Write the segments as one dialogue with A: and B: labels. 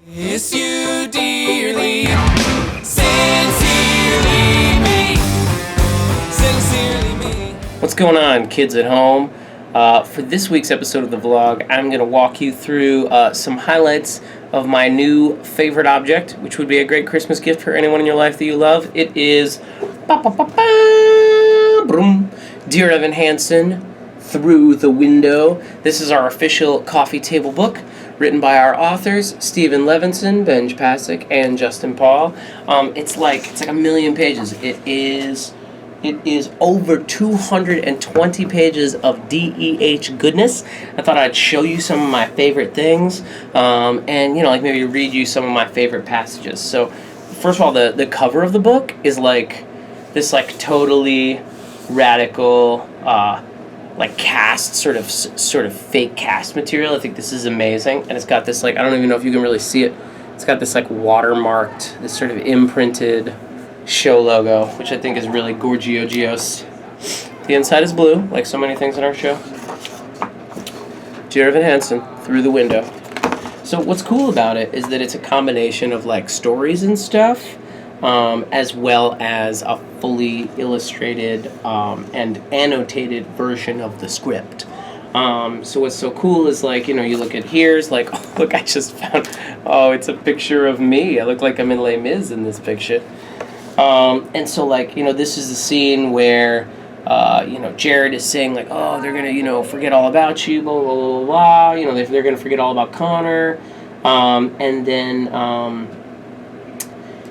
A: Miss you dearly, sincerely me, sincerely me. What's going on, kids at home? For this week's episode of the vlog, I'm going to walk you through some highlights of my new favorite object, which would be a great Christmas gift for anyone in your life that you love. It is Dear Evan Hansen, Through the Window. This is our official coffee table book, written by our authors, Stephen Levinson, Ben Pasek, and Justin Paul. It's like a million pages. It is over 220 pages of DEH goodness. I thought I'd show you some of my favorite things, and maybe read you some of my favorite passages. So, first of all, the cover of the book is like this totally radical cast sort of fake cast material. I think this is amazing, and it's got this I don't even know if you can really see it. It's got this watermarked, this sort of imprinted show logo, which I think is really gorgios. The inside is blue, like so many things in our show. Dear Evan Hansen, Through the Window. So what's cool about it is that it's a combination of stories and stuff, as well as a fully illustrated and annotated version of the script. So what's so cool is you look at here's look, I just found, it's a picture of me. I look like I'm in Les Mis in this picture. And so this is the scene where Jared is saying they're gonna forget all about you, blah blah blah blah. They're gonna forget all about Connor, and then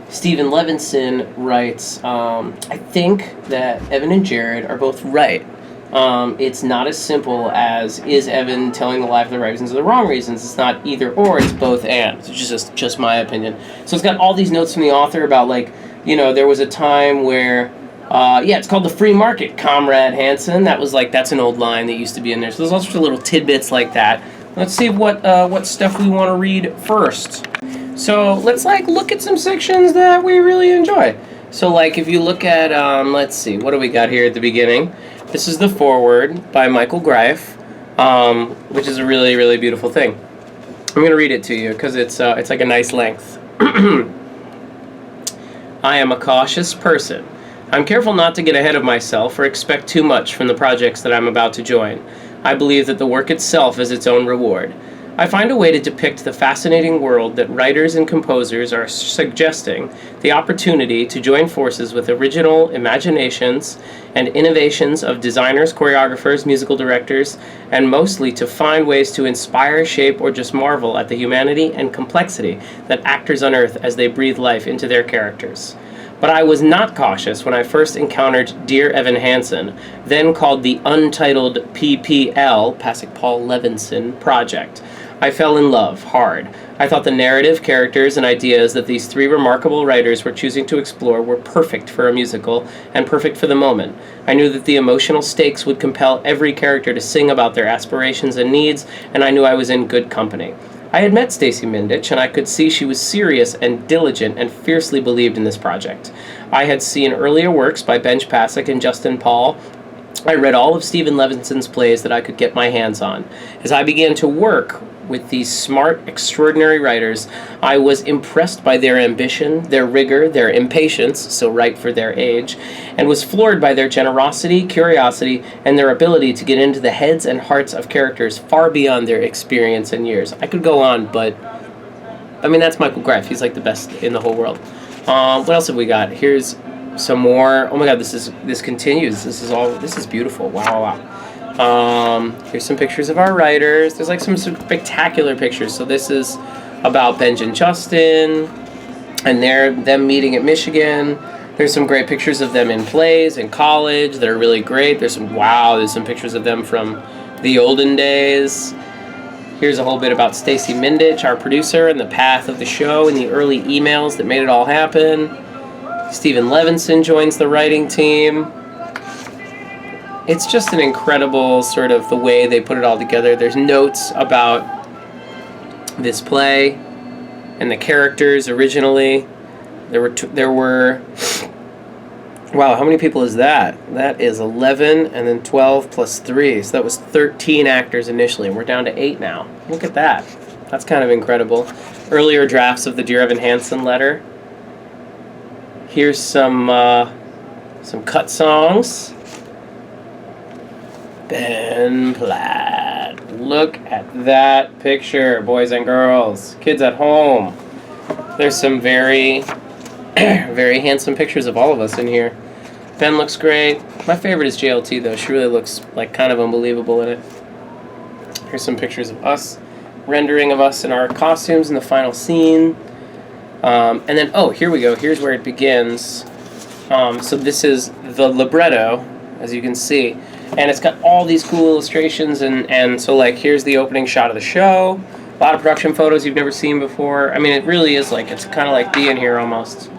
A: Stephen Levinson writes, I think that Evan and Jared are both right. It's not as simple as, is Evan telling the lie for the right reasons or the wrong reasons? It's not either or, it's both and. It's just my opinion. So it's got all these notes from the author about there was a time where, it's called the free market, Comrade Hansen. That's an old line that used to be in there. So there's all sorts of little tidbits like that. Let's see what stuff we want to read first. So let's look at some sections that we really enjoy. So if you look at, let's see, what do we got here at the beginning? This is the foreword by Michael Greif, which is a really, really beautiful thing. I'm going to read it to you because it's a nice length. I am a cautious person. I'm careful not to get ahead of myself or expect too much from the projects that I'm about to join. I believe that the work itself is its own reward. I find a way to depict the fascinating world that writers and composers are suggesting, the opportunity to join forces with original imaginations and innovations of designers, choreographers, musical directors, and mostly to find ways to inspire, shape, or just marvel at the humanity and complexity that actors unearth as they breathe life into their characters. But I was not cautious when I first encountered Dear Evan Hansen, then called the Untitled PPL, Pasek Paul Levinson, project. I fell in love, hard. I thought the narrative, characters, and ideas that these three remarkable writers were choosing to explore were perfect for a musical, and perfect for the moment. I knew that the emotional stakes would compel every character to sing about their aspirations and needs, and I knew I was in good company. I had met Stacey Mindich, and I could see she was serious and diligent and fiercely believed in this project. I had seen earlier works by Ben Pasek and Justin Paul. I read all of Stephen Levinson's plays that I could get my hands on. As I began to work with these smart, extraordinary writers, I was impressed by their ambition, their rigor, their impatience, so right for their age, and was floored by their generosity, curiosity, and their ability to get into the heads and hearts of characters far beyond their experience and years. I could go on, but that's Michael Greif. He's the best in the whole world. What else have we got? Here's some more. Oh my God, this continues. This is beautiful. Wow. Here's some pictures of our writers. There's some spectacular pictures. So this is about Benj and Justin, and them meeting at Michigan. There's some great pictures of them in plays in college that are really great. There's some pictures of them from the olden days. Here's a whole bit about Stacey Mindich, our producer, and the path of the show and the early emails that made it all happen. Stephen Levinson joins the writing team. It's just an incredible sort of the way they put it all together. There's notes about this play and the characters originally. There were wow, how many people is that? That is 11 and then 12 plus 3. So that was 13 actors initially, and we're down to 8 now. Look at that. That's kind of incredible. earlier drafts of the Dear Evan Hansen letter. Here's some cut songs. Ben Platt. Look at that picture, boys and girls, kids at home. There's some very, very handsome pictures of all of us in here. Ben looks great. My favorite is JLT, though. She really looks like kind of unbelievable in it. Here's some pictures of us, rendering of us in our costumes in the final scene. And then, oh, here we go. Here's where it begins. So this is the libretto, as you can see. And it's got all these cool illustrations. And so, like, here's the opening shot of the show. A lot of production photos you've never seen before. I mean, it really is like, it's kind of like being here almost.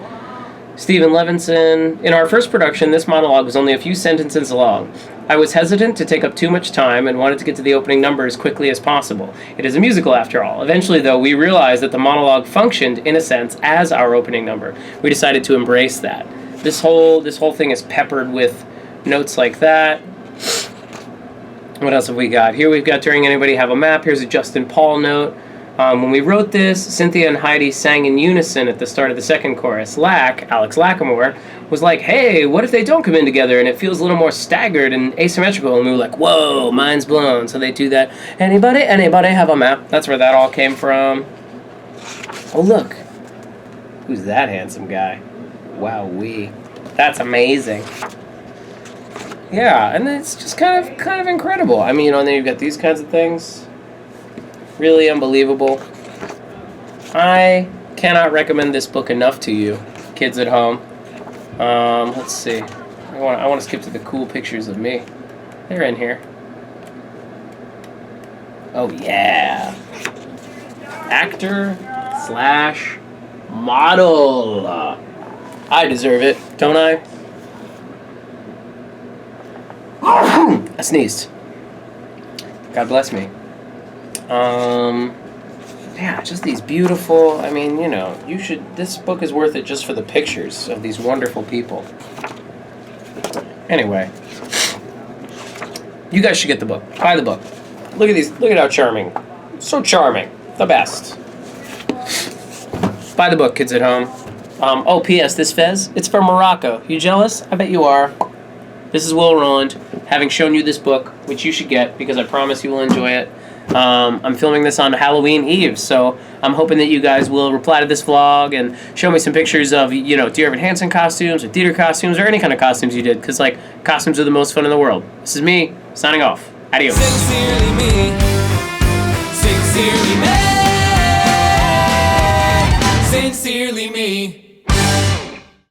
A: Stephen Levinson. In our first production, this monologue was only a few sentences long. I was hesitant to take up too much time and wanted to get to the opening number as quickly as possible. It is a musical, after all. Eventually, though, we realized that the monologue functioned, in a sense, as our opening number. We decided to embrace that. This whole thing is peppered with notes like that. What else have we got? Here we've got During Anybody Have a Map. Here's a Justin Paul note. When we wrote this, Cynthia and Heidi sang in unison at the start of the second chorus. Alex Lacamoire, was like, hey, what if they don't come in together and it feels a little more staggered and asymmetrical? And we were like, whoa, mind's blown. So they do that. Anybody have a map? That's where that all came from. Oh, look. Who's that handsome guy? Wowee. That's amazing. Yeah, and it's just kind of incredible. I mean, and then you've got these kinds of things. Really unbelievable. I cannot recommend this book enough to you, kids at home. Let's see. I want to skip to the cool pictures of me. They're in here. Oh yeah. Actor / model. I deserve it, don't I? I sneezed. God bless me. Yeah, just these beautiful, I mean, you know, this book is worth it just for the pictures of these wonderful people. Anyway, you guys should get the book. Buy the book. Look at how charming. So charming. The best. Buy the book, kids at home. Oh, P.S., this fez, it's from Morocco. You jealous? I bet you are. This is Will Roland, having shown you this book, which you should get because I promise you will enjoy it. I'm filming this on Halloween Eve, so I'm hoping that you guys will reply to this vlog and show me some pictures of, you know, Dear Evan Hansen costumes or theater costumes or any kind of costumes you did, because, like, costumes are the most fun in the world. This is me, signing off. Adios.
B: Sincerely me. Sincerely me. Sincerely me.